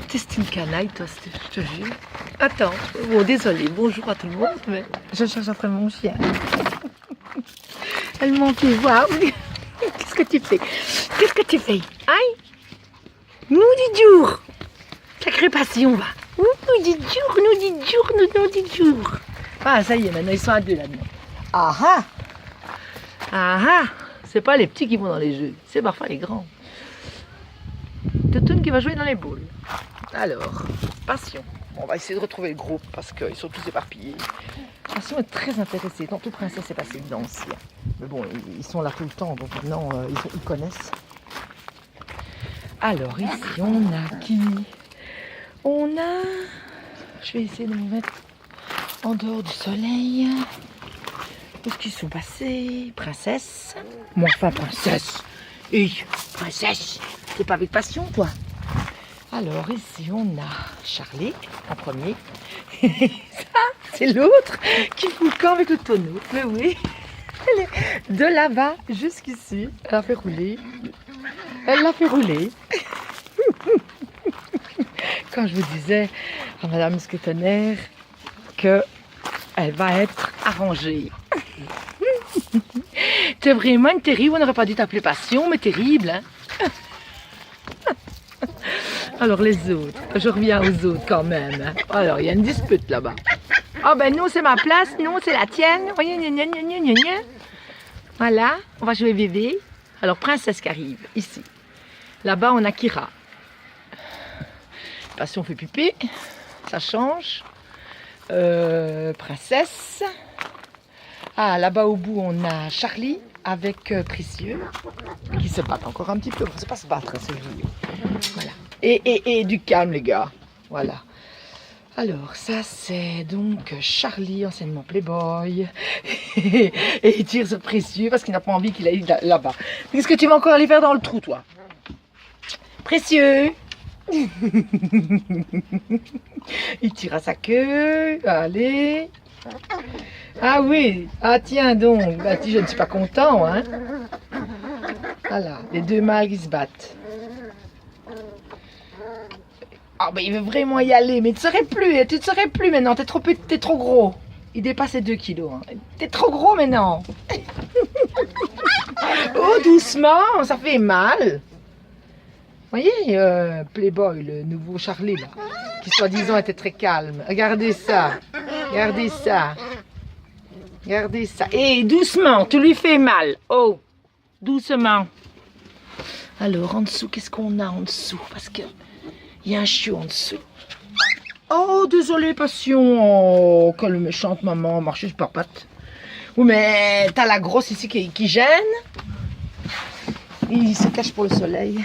C'est une canaille, toi, je te jure. Attends, bon, désolé, bonjour à tout le monde, mais je cherche après mon chien. Elle m'en fait voir. Qu'est-ce que tu fais? Qu'est-ce que tu fais? Aïe! Nous dit jour! Sacrée passion, va! Nous dit jour, nous dit jour, nous dit jour! Ah, ça y est, maintenant ils sont à deux là-dedans. Ah ah! Ah ah! C'est pas les petits qui vont dans les jeux, c'est parfois les grands. Toutoune qui va jouer dans les boules. Alors, Passion. On va essayer de retrouver le groupe parce qu'ils sont tous éparpillés. Passion est très intéressée. Tantôt Princesse est passée dedans aussi. Mais bon, ils sont là tout le temps, donc maintenant ils connaissent. Alors ici on a qui? On a... Je vais essayer de me mettre en dehors du soleil. Où est-ce qu'ils sont passés? Princesse. Moi, enfin, Princesse. Et Princesse, t'es pas avec Passion, toi? Alors, ici, on a Charlie, en premier. Ça, c'est l'autre qui fout le camp avec le tonneau. Mais oui, elle est de là-bas jusqu'ici. Elle a fait rouler. Elle l'a fait rouler. Quand je vous disais à Madame Mousquetonnaire qu'elle va être arrangée. T'es vraiment une terrible, on n'aurait pas dû t'appeler Passion, mais terrible, hein? Alors les autres, je reviens aux autres quand même. Hein. Alors il y a une dispute là-bas. Ah ben non c'est ma place, non c'est la tienne. Oh, gna, gna, gna, gna, gna, gna. Voilà, on va jouer bébé. Alors Princesse qui arrive, ici. Là-bas on a Kira. Passion fait pipi, ça change. Princesse. Ah là-bas au bout on a Charlie avec Précieux. Qui se battent encore un petit peu, on ne sait pas se battre, c'est jouer. Voilà. Et du calme les gars, voilà. Alors ça c'est donc Charlie, anciennement Playboy, et il tire sur Précieux parce qu'il n'a pas envie qu'il aille là-bas. Qu'est-ce que tu vas encore aller faire dans le trou toi? Précieux. Il tire à sa queue, allez. Ah oui, ah tiens donc, bah, je ne suis pas content hein. Voilà, les deux mâles qui se battent. Ah ben il veut vraiment y aller, mais tu ne serais plus maintenant, t'es trop petit, t'es trop gros. Il dépasse les 2 kilos. Hein. T'es trop gros maintenant. Oh doucement, ça fait mal. Vous voyez, Playboy, le nouveau Charlie là, qui soi-disant était très calme. Regardez ça, regardez ça. Regardez ça. Et doucement, tu lui fais mal. Oh, doucement. Alors en dessous, qu'est-ce qu'on a en dessous? Parce que il y a un chiot en dessous. Oh, désolé, Passion. Oh, quelle méchante maman, marcher sur par pattes. Oui, mais t'as la grosse ici qui gêne. Il se cache pour le soleil.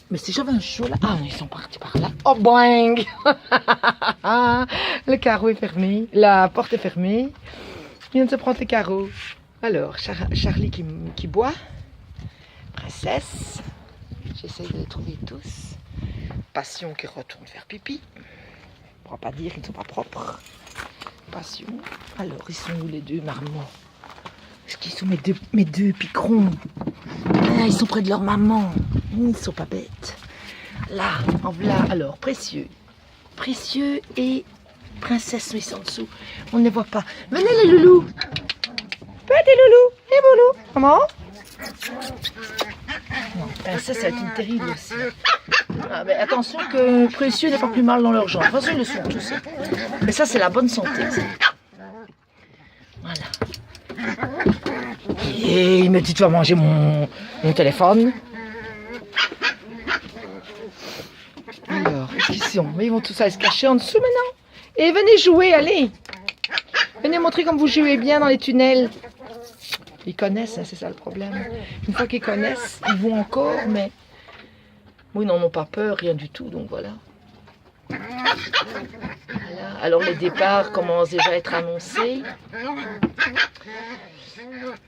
Mais si j'avais un chiot là. Ah, ils sont partis par là. Oh, boing. Le carreau est fermé. La porte est fermée. Il vient de se prendre les carreaux. Alors, Charlie qui boit. Princesse. J'essaye de les trouver tous. Passion qui retourne faire pipi. On ne pourra pas dire qu'ils ne sont pas propres. Passion. Alors, ils sont où les deux marmots? Est-ce qu'ils sont mes deux piquerons? Ah, ils sont près de leur maman. Ils ne sont pas bêtes. Là, en voilà. Alors, Précieux. Précieux et Princesse, ils sont en dessous. On ne les voit pas. Venez les loulous. Petit loulou. Et boulou. Comment? Non, Princesse, ça va être une terrible aussi. Ah, mais attention que Précieux n'est pas plus mal dans leur genre. De toute façon, ils le sont tous. Mais ça, c'est la bonne santé. Voilà. Et il me dit, tu vas manger mon téléphone. Alors, où est-ce qu'ils sont? Mais ils vont tous aller se cacher en dessous maintenant. Et venez jouer, allez. Venez montrer comme vous jouez bien dans les tunnels. Ils connaissent, hein, c'est ça le problème. Une fois qu'ils connaissent, ils vont encore, mais... Bon, ils n'en ont pas peur, rien du tout, donc voilà. Voilà. Alors les départs commencent déjà à être annoncés.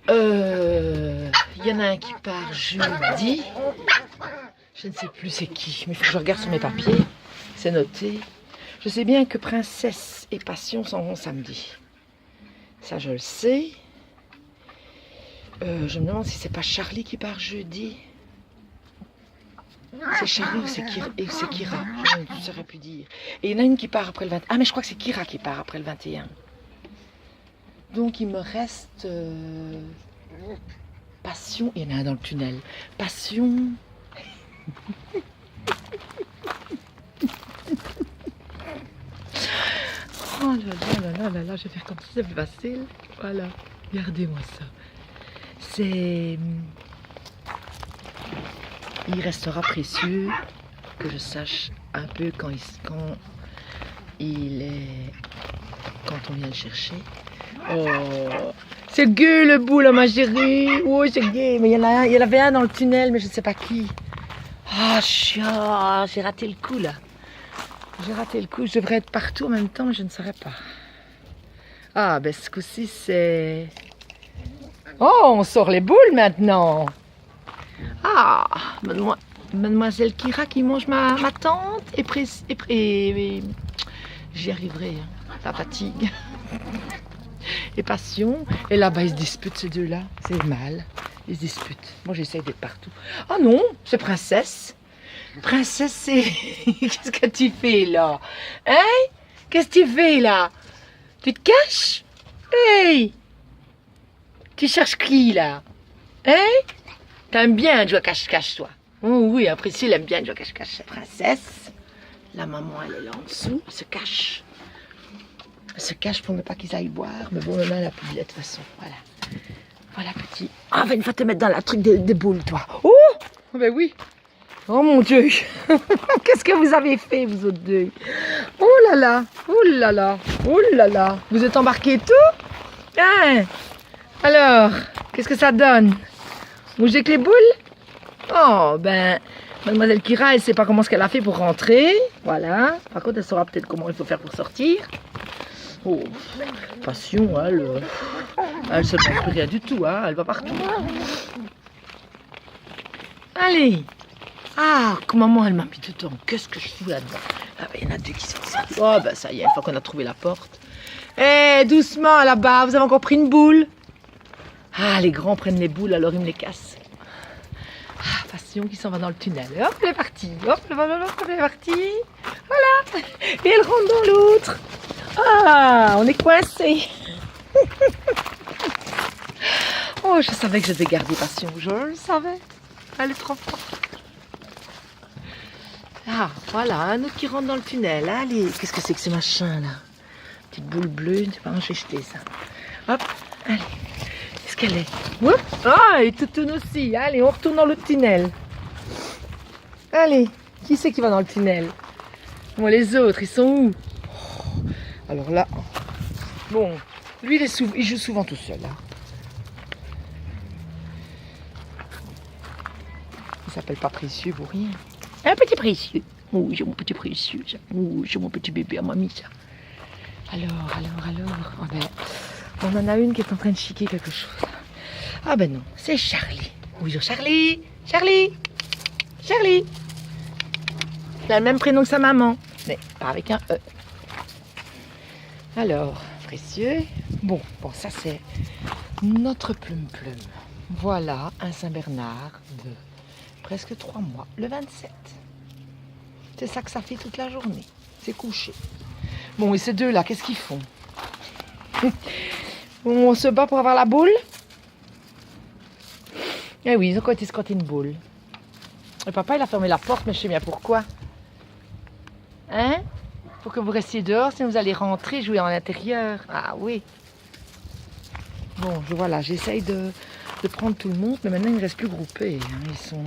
Il y en a un qui part jeudi. Je ne sais plus c'est qui, mais il faut que je regarde sur mes papiers. C'est noté. Je sais bien que Princesse et Passion s'en vont samedi. Ça, je le sais. Je me demande si c'est pas Charlie qui part jeudi. C'est Charlie ou c'est Kira? Je ne saurais plus dire. Et il y en a une qui part après le 21. Ah, mais je crois que c'est Kira qui part après le 21. Donc il me reste Passion. Il y en a un dans le tunnel. Passion. Oh là, je vais faire comme ça, c'est plus facile. Voilà, regardez-moi ça. C'est... Il restera précieux que je sache un peu quand il est... Quand on vient le chercher. Oh, c'est gay le bout là, ma chérie. Oh, c'est gay. Mais il y en avait un dans le tunnel, mais je ne sais pas qui. Ah, j'ai raté le coup là. J'ai raté le coup. Je devrais être partout en même temps, mais je ne saurais pas. Ah, ben ce coup-ci, c'est... Oh, on sort les boules maintenant. Ah, mademoiselle Kira qui mange ma tante et j'y arriverai, hein. La fatigue. Et Passion. Et là-bas, ils se disputent ces deux-là. C'est mal. Ils se disputent. Moi, j'essaye d'être partout. Oh non, c'est Princesse. Princesse, c'est... Qu'est-ce que tu fais là? Hein? Qu'est-ce que tu fais là? Tu te caches? Hey! Tu cherches qui là? Hein? T'aimes bien jouer cache-cache, toi? Oh oui, après si, elle aime bien jouer cache-cache. C'est Princesse. La maman, elle est là en dessous. Elle se cache. Elle se cache pour ne pas qu'ils aillent boire. Mais bon, maman, elle a publié de toute façon. Voilà. Voilà, petit. Ah, va une fois te mettre dans la truc des boules, toi. Oh! Ben oui. Oh mon Dieu. Qu'est-ce que vous avez fait, vous autres deux? Oh là là. Oh là là. Oh là là. Vous êtes embarqués tout? Hein? Alors, qu'est-ce que ça donne? Vous jouez avec les boules? Oh, ben, mademoiselle Kira, elle sait pas comment ce qu'elle a fait pour rentrer. Voilà. Par contre, elle saura peut-être comment il faut faire pour sortir. Oh, Passion, elle se trompe rien du tout, hein. Elle va partout. Allez. Ah, maman, elle m'a mis dedans. Qu'est-ce que je fous là-dedans? Ah, ben, il y en a deux qui sont sortis. Oh, ben, ça y est, une fois qu'on a trouvé la porte. Eh, doucement, là-bas, vous avez encore pris une boule? Ah, les grands prennent les boules, alors ils me les cassent. Ah, Passion qui s'en va dans le tunnel. Hop, elle est partie. Hop, elle est partie. Voilà. Et elle rentre dans l'autre. Ah, on est coincés. Oh, je savais que je devais garder Passion. Je le savais. Elle est trop forte. Ah, voilà, un autre qui rentre dans le tunnel. Allez, qu'est-ce que c'est que ce machin là? Petite boule bleue, tu vas j'ai jeté ça. Hop, allez. Qu'est-ce qu'elle est? Oups. Ah, et Toutoune aussi. Allez, on retourne dans le tunnel. Allez, qui c'est qui va dans le tunnel? Bon, les autres, ils sont où? Oh, alors là, bon, lui, il joue souvent tout seul. Hein. Il s'appelle pas Précieux pour rien. Un petit Précieux. Oh, j'ai mon petit Précieux, ça. Oh, j'ai mon petit bébé à mamie, ça. Alors. Oh, ben, on en a une qui est en train de chiquer quelque chose. Ah ben non, c'est Charlie. Bonjour Charlie. Charlie. Il a le même prénom que sa maman, mais pas avec un E. Alors, Précieux. Bon, ça c'est notre plume. Voilà un Saint-Bernard de presque 3 mois, le 27. C'est ça que ça fait toute la journée. C'est couché. Bon, et ces deux-là, qu'est-ce qu'ils font? On se bat pour avoir la boule? Eh oui, ils ont quand été squatter une boule. Et papa, il a fermé la porte, mais je sais bien pourquoi. Hein? Pour que vous restiez dehors, sinon vous allez rentrer, jouer en l'intérieur. Ah oui. Bon, voilà, j'essaye de prendre tout le monde, mais maintenant, ils ne restent plus groupés. Hein. Ils sont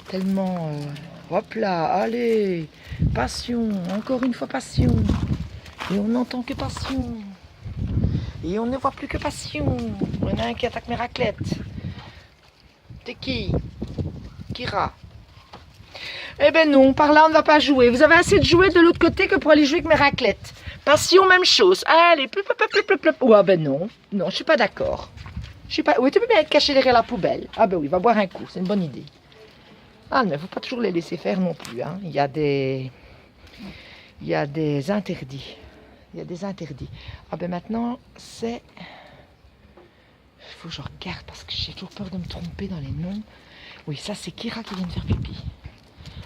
tellement... hop là, allez, Passion, encore une fois Passion. Et on n'entend que Passion. Et on ne voit plus que Passion. Il y en a un qui attaque mes raclettes. C'est qui? Kira. Eh ben non, par là on ne va pas jouer. Vous avez assez de jouets de l'autre côté que pour aller jouer avec mes raclettes. Passion, même chose. Allez, ouais, ben non. Non, je suis pas d'accord. Oui, tu peux bien être caché derrière la poubelle. Ah ben oui, va boire un coup, c'est une bonne idée. Ah, mais il ne faut pas toujours les laisser faire non plus. Hein. Il y a des interdits. Ah ben maintenant, c'est... Il faut que je regarde parce que j'ai toujours peur de me tromper dans les noms. Oui, ça c'est Kira qui vient de faire pipi.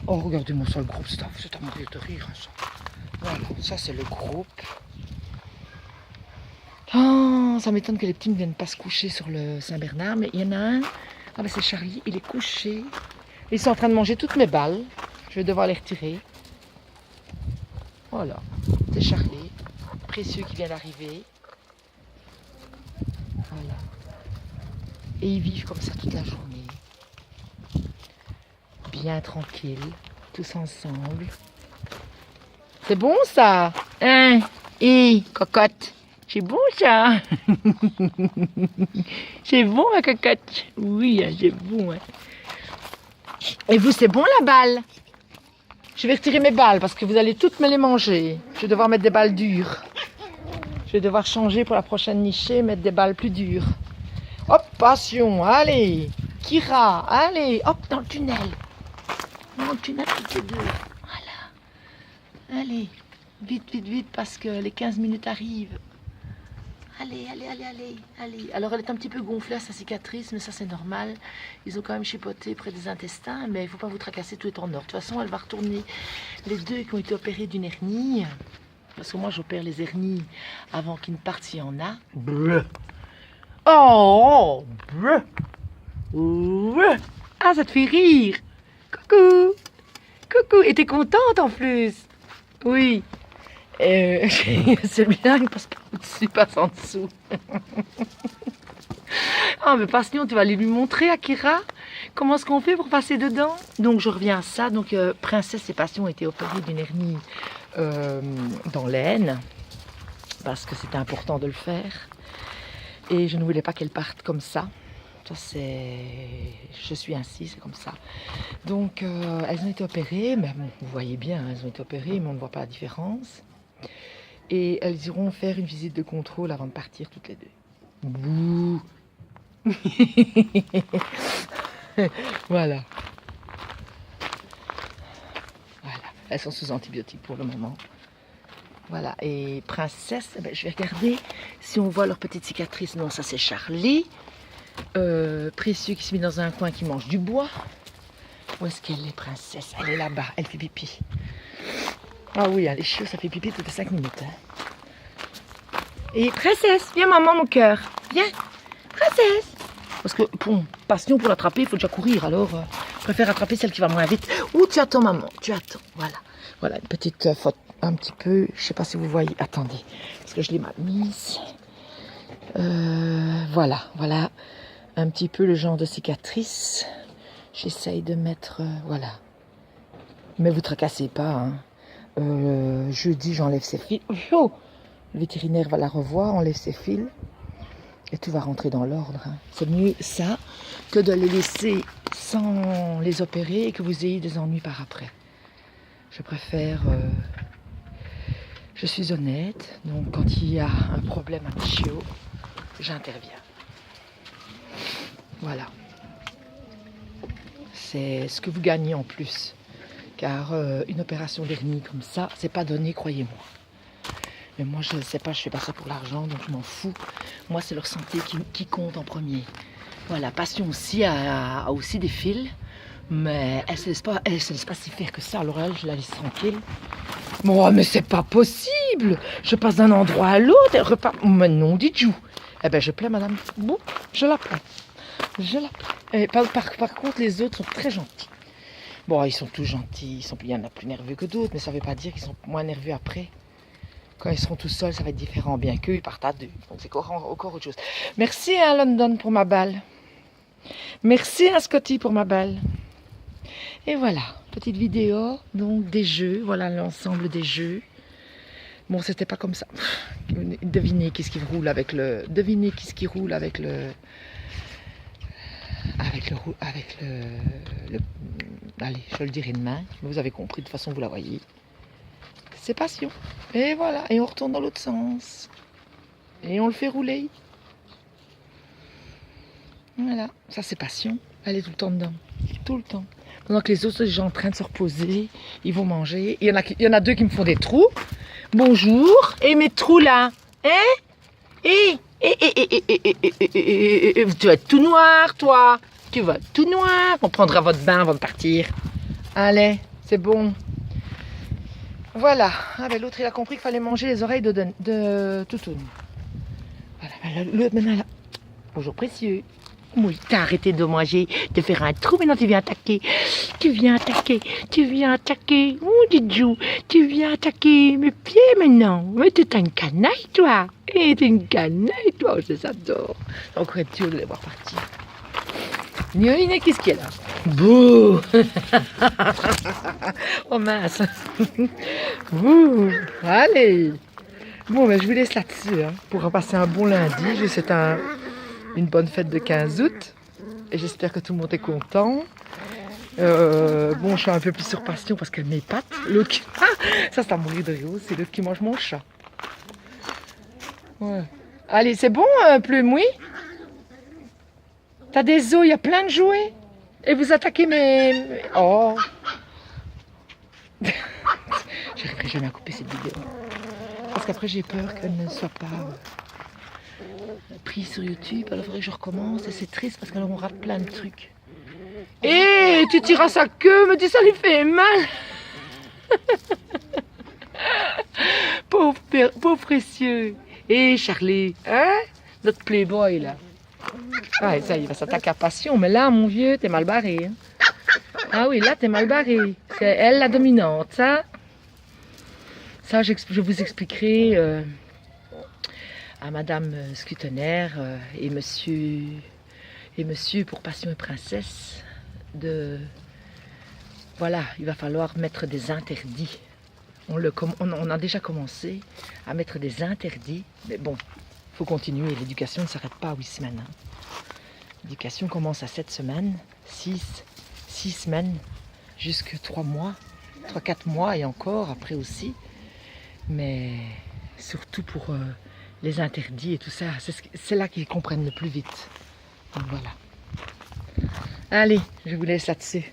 Oh, regardez-moi ça, le groupe, c'est à mourir de rire, hein, ça. Voilà, ça c'est le groupe. Oh, ça m'étonne que les petits ne viennent pas se coucher sur le Saint-Bernard, mais il y en a un. Ah ben c'est Charlie, il est couché. Ils sont en train de manger toutes mes balles. Je vais devoir les retirer. Voilà, c'est Charlie, précieux qui vient d'arriver. Voilà. Et ils vivent comme ça toute la journée. Bien tranquille, tous ensemble. C'est bon ça? Hein? Et cocotte, c'est bon ça? C'est bon ma cocotte? Oui, c'est bon. Hein. Et vous, c'est bon la balle? Je vais retirer mes balles parce que vous allez toutes me les manger. Je vais devoir mettre des balles dures. Je vais devoir changer pour la prochaine nichée, mettre des balles plus dures. Hop, passion, allez. Kira, allez, hop, dans le tunnel. Dans le tunnel, toutes les deux. Voilà. Allez, vite, vite, vite, parce que les 15 minutes arrivent. Allez, allez, allez, allez, allez. Alors, elle est un petit peu gonflée à sa cicatrice, mais ça, c'est normal. Ils ont quand même chipoté près des intestins, mais il ne faut pas vous tracasser, tout est en ordre. De toute façon, elle va retourner les deux qui ont été opérés d'une hernie. Parce que moi, j'opère les hernies avant qu'ils ne partent s'il y en a. Bleu. Oh, bleu. Bleu. Ah, ça te fait rire. Coucou. Coucou. Et t'es contente en plus? Oui. C'est bien parce qu'au-dessus passe en dessous. Ah, mais Passion, tu vas aller lui montrer, Akira, comment est-ce qu'on fait pour passer dedans? Donc, je reviens à ça. Donc, Princesse et Passion ont été opérées d'une hernie dans l'aine parce que c'était important de le faire. Et je ne voulais pas qu'elle parte comme ça. Ça, je suis ainsi, c'est comme ça. Donc, elles ont été opérées, mais bon, vous voyez bien, elles ont été opérées, mais on ne voit pas la différence. Et elles iront faire une visite de contrôle avant de partir toutes les deux. Bouh. Voilà. Voilà. Elles sont sous antibiotiques pour le moment. Voilà. Et Princesse, eh ben, je vais regarder si on voit leur petite cicatrice. Non, ça c'est Charlie. Précieux qui se met dans un coin qui mange du bois. Où est-ce qu'elle est, Princesse? Elle est là-bas, elle fait pipi. Ah oui, les chiots, ça fait pipi toutes les 5 minutes. Hein. Et Princesse, viens maman, mon cœur. Viens, Princesse. Parce que pour Passion, pour l'attraper, il faut déjà courir. Alors, je préfère attraper celle qui va moins vite. Ouh, tu attends maman, tu attends. Voilà, voilà une petite faute un petit peu. Je ne sais pas si vous voyez. Attendez, parce que je l'ai mal mise. Voilà, voilà. Un petit peu le genre de cicatrice. J'essaye de mettre... voilà. Mais vous tracassez pas, hein. Jeudi, j'enlève ses fils. Oh, le vétérinaire va la revoir, enlève ses fils. Et tout va rentrer dans l'ordre. Hein. C'est mieux ça que de les laisser sans les opérer et que vous ayez des ennuis par après. Je préfère... je suis honnête. Donc, quand il y a un problème à mes chiots, j'interviens. Voilà. C'est ce que vous gagnez en plus. Car une opération d'hernie comme ça, c'est pas donné, croyez-moi. Mais moi, je ne sais pas, je fais pas ça pour l'argent, donc je m'en fous. Moi, c'est leur santé qui compte en premier. Voilà, Passion aussi a aussi des fils, mais elle ne se laisse pas si faire que ça. Alors elle, je la laisse tranquille. Moi, mais c'est pas possible. Je passe d'un endroit à l'autre, elle repart. Mais non, dites-vous. Eh ben, je plains, madame. Bon, je la plains. Je la plains. Par contre, les autres sont très gentils. Bon, ils sont tous gentils. Il y en a plus nerveux que d'autres, mais ça ne veut pas dire qu'ils sont moins nerveux après. Quand ils seront tout seuls, ça va être différent, bien qu'eux, ils partent à deux. Donc c'est encore autre chose. Merci à London pour ma balle. Merci à Scotty pour ma balle. Et voilà, petite vidéo, donc des jeux. Voilà l'ensemble des jeux. Bon, c'était pas comme ça. Devinez qu'est-ce qui roule avec le... Devinez qu'est-ce qui roule avec le... Allez, je le dirai demain. Vous avez compris, de toute façon, vous la voyez. C'est Passion. Et voilà, et on retourne dans l'autre sens. Et on le fait rouler. Voilà, ça c'est Passion. Elle est tout le temps dedans. Tout le temps. Pendant que les autres sont déjà en train de se reposer. Ils vont manger. Il y en a deux qui me font des trous. Bonjour. Et mes trous là. Hein? Tu vas être tout noir, toi. Tu vas être tout noir. On prendra votre bain avant de partir. Allez. c'est bon. Voilà. Ah ben l'autre il a compris qu'il fallait manger les oreilles de Toutoune. Voilà, l'autre maintenant là. Bonjour précieux. Oui, t'as arrêté de manger, de faire un trou, maintenant tu viens attaquer. Tu viens attaquer, tu viens attaquer. Oh, Didjou, tu viens attaquer mes pieds maintenant. Mais t'es une canaille, toi. Et t'es une canaille, toi. Je t'adore. Encore un petit de les voir partir. Nioline, qu'est-ce qu'il y a là? Bouh. Oh mince. Bouh. Allez. Bon, ben, je vous laisse là-dessus hein, pour passer un bon lundi. Je vous souhaite une bonne fête de 15 août. Et j'espère que tout le monde est content. Bon, je suis un peu plus sur passion parce qu'elle m'épate. L'autre qui... Ah, ça, c'est à mourir de rire. C'est l'autre qui mange mon chat. Ouais. Allez, c'est bon, Pleumoui? T'as des os, il y a plein de jouets. Et vous attaquez mes... Oh. J'arriverai jamais à couper cette vidéo. Parce qu'après, j'ai peur qu'elle ne soit pas prise sur YouTube. Alors, il faudrait que je recommence. Et c'est triste parce qu'on rate plein de trucs. Et tu tires à sa queue, me dis ça lui fait mal. Pauvre précieux. Et Charlie, hein? Notre playboy là. Ah, ça, il va s'attaquer à Passion. Mais là, mon vieux, t'es mal barré. Hein? Ah oui, là, t'es mal barré. C'est elle la dominante, ça. Ça, je vous expliquerai à Madame Scutener et Monsieur pour Passion et Princesse. Voilà, il va falloir mettre des interdits. On a déjà commencé à mettre des interdits, mais bon, il faut continuer. L'éducation ne s'arrête pas à 8 semaines. Hein. L'éducation commence à 7 semaines, 6 semaines, jusqu'à 3 mois, 3-4 mois et encore après aussi. Mais surtout pour les interdits et tout ça, c'est là qu'ils comprennent le plus vite. Donc voilà. Allez, je vous laisse là-dessus.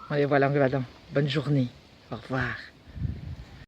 Allez, voilà, on va dans. Bonne journée. Au revoir.